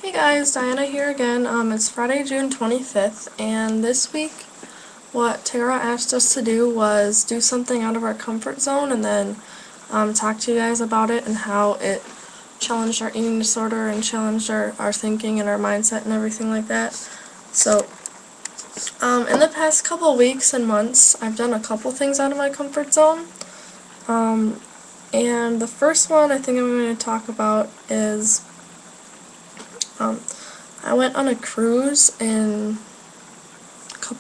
Hey guys, Diana here again. It's Friday, June 25th, and this week what Tara asked us to do was do something out of our comfort zone and then talk to you guys about it and how it challenged our eating disorder and challenged our thinking and our mindset and everything like that. So, in the past couple weeks and months, I've done a couple things out of my comfort zone. Um, and the first one I think I'm going to talk about is um, I went on a cruise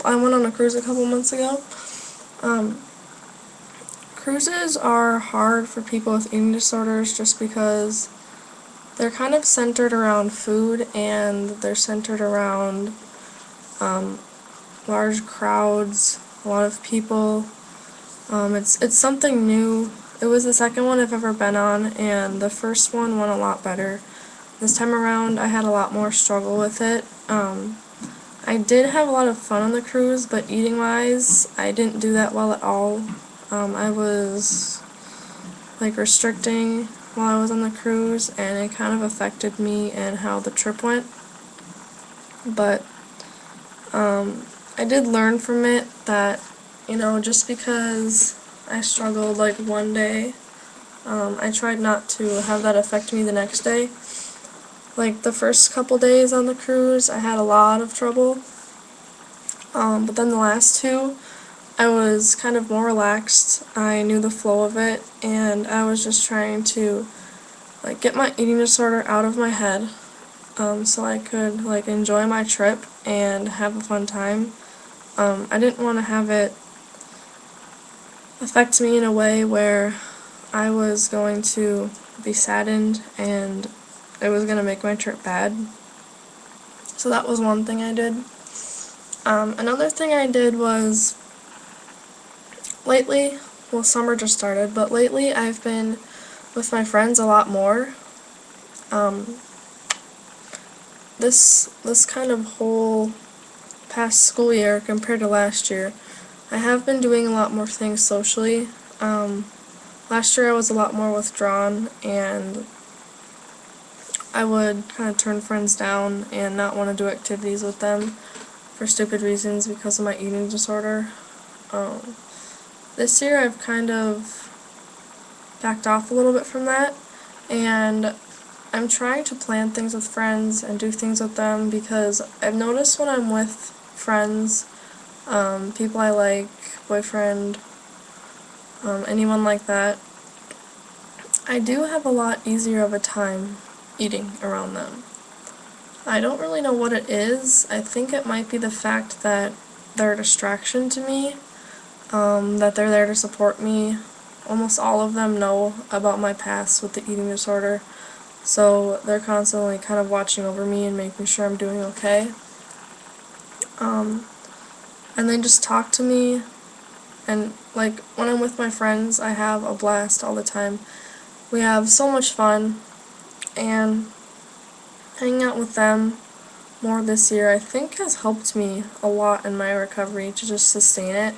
I went on a cruise a couple months ago. Um, Cruises are hard for people with eating disorders just because they're kind of centered around food and they're centered around um, large crowds, a lot of people. It's something new. It was the second one I've ever been on, and the first one went a lot better. This time around, I had a lot more struggle with it. I did have a lot of fun on the cruise, but eating-wise, I didn't do that well at all. I was restricting while I was on the cruise, and it kind of affected me and how the trip went. But I did learn from it that, just because I struggled one day, I tried not to have that affect me the next day. Like the first couple days on the cruise, I had a lot of trouble. But then the last two, I was kind of more relaxed. I knew the flow of it, and I was just trying to get my eating disorder out of my head, so I could enjoy my trip and have a fun time. I didn't want to have it affect me in a way where I was going to be saddened and it was going to make my trip bad. So that was one thing I did. Another thing I did was lately, well, summer just started, but lately I've been with my friends a lot more. Um, this kind of whole past school year compared to last year, I have been doing a lot more things socially. Last year I was a lot more withdrawn, and I would kind of turn friends down and not want to do activities with them for stupid reasons because of my eating disorder. This year I've kind of backed off a little bit from that, and I'm trying to plan things with friends and do things with them because I've noticed when I'm with friends, people I like, boyfriend, anyone like that, I do have a lot easier of a time eating around them. I don't really know what it is. I think it might be the fact that they're a distraction to me, that they're there to support me. Almost all of them know about my past with the eating disorder, so they're constantly kind of watching over me and making sure I'm doing okay. And they just talk to me, and when I'm with my friends, I have a blast all the time. We have so much fun, and hanging out with them more this year I think has helped me a lot in my recovery to just sustain it.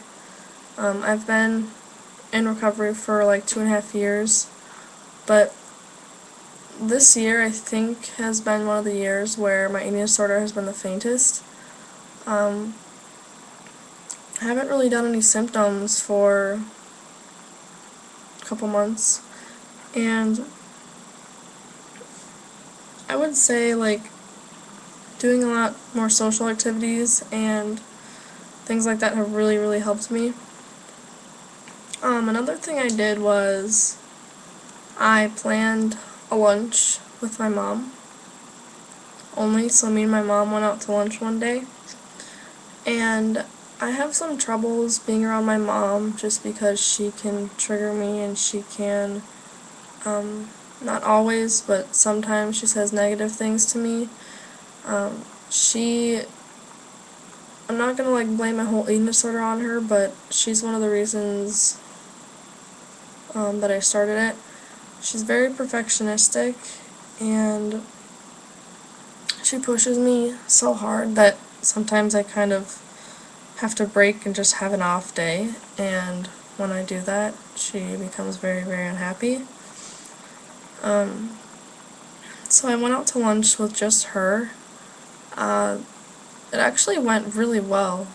I've been in recovery for 2.5 years, but this year I think has been one of the years where my eating disorder has been the faintest. I haven't really done any symptoms for a couple months, and I would say doing a lot more social activities and things like that have really, really helped me. Another thing I did was I planned a lunch with my mom only, so me and my mom went out to lunch one day, and I have some troubles being around my mom just because she can trigger me and she can, not always, but sometimes she says negative things to me. Um, she I'm not gonna blame my whole eating disorder on her, but she's one of the reasons that I started it. She's very perfectionistic, and she pushes me so hard that sometimes I kind of have to break and just have an off day, and when I do that, she becomes very, very unhappy. So I went out to lunch with just her. It actually went really well.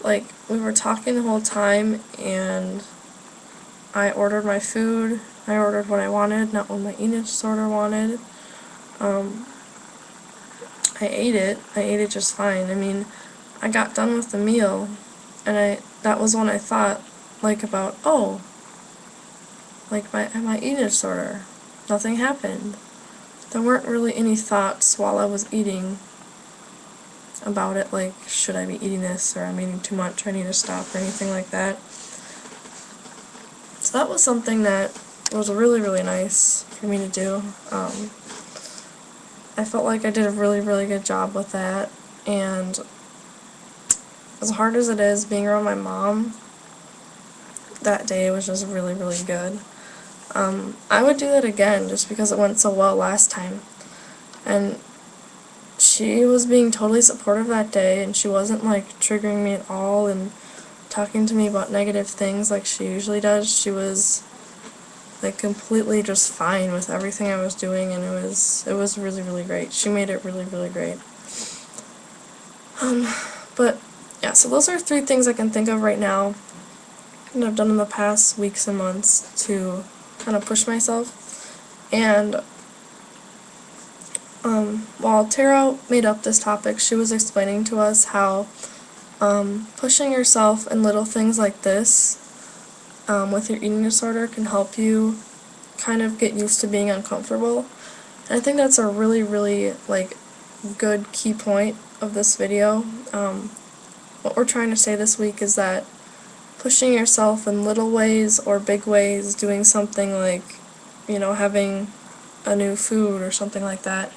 Like, we were talking the whole time, and I ordered my food. I ordered what I wanted, not what my eating disorder wanted. I ate it. I ate it just fine. I mean, I got done with the meal, and that was when I thought, like, about, oh, like, my eating disorder. Nothing happened. There weren't really any thoughts while I was eating about it, like, should I be eating this, or I'm eating too much, I need to stop, or anything like that. So that was something that was really, really nice for me to do. I felt like I did a really, really good job with that, and as hard as it is, being around my mom that day was just really, really good. I would do that again just because it went so well last time. And she was being totally supportive that day, and she wasn't like triggering me at all and talking to me about negative things like she usually does. She was like completely just fine with everything I was doing, and it was really, really great. She made it really, really great. But yeah, so those are 3 things I can think of right now that I've done in the past weeks and months to kind of push myself. And while Tara made up this topic, she was explaining to us how pushing yourself in little things like this with your eating disorder can help you kind of get used to being uncomfortable. And I think that's a really, really like good key point of this video. What we're trying to say this week is that pushing yourself in little ways or big ways, doing something like, you know, having a new food or something like that,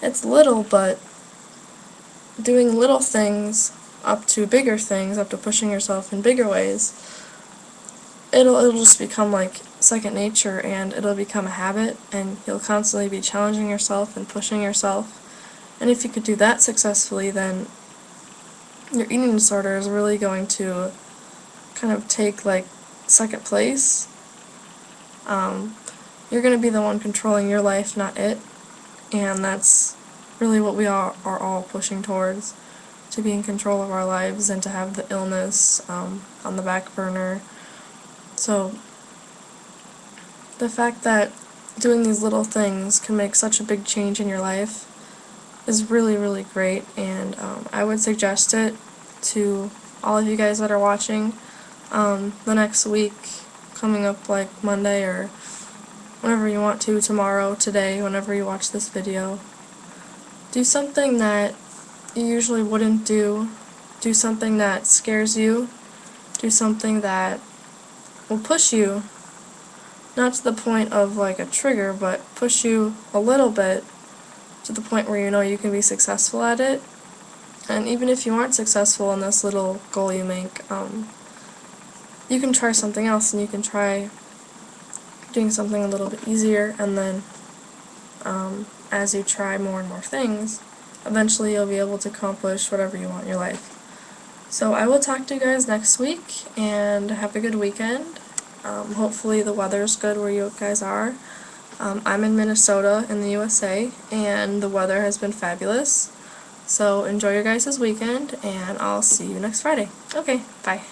it's little, but doing little things up to bigger things, up to pushing yourself in bigger ways, it'll just become like second nature, and it'll become a habit, and you'll constantly be challenging yourself and pushing yourself. And if you could do that successfully, then your eating disorder is really going to kind of take like second place. You're going to be the one controlling your life, not it, and that's really what we are all pushing towards, to be in control of our lives and to have the illness on the back burner. So the fact that doing these little things can make such a big change in your life is really, really great, and I would suggest it to all of you guys that are watching. The next week, coming up like Monday or whenever you want to, tomorrow, today, whenever you watch this video, do something that you usually wouldn't do. Do something that scares you. Do something that will push you, not to the point of like a trigger, but push you a little bit to the point where you know you can be successful at it. And even if you aren't successful in this little goal you make, you can try something else, and you can try doing something a little bit easier, and then as you try more and more things, eventually you'll be able to accomplish whatever you want in your life. So I will talk to you guys next week, and have a good weekend. Hopefully the weather's good where you guys are. I'm in Minnesota in the USA, and the weather has been fabulous. So enjoy your guys' weekend, and I'll see you next Friday. Okay, bye.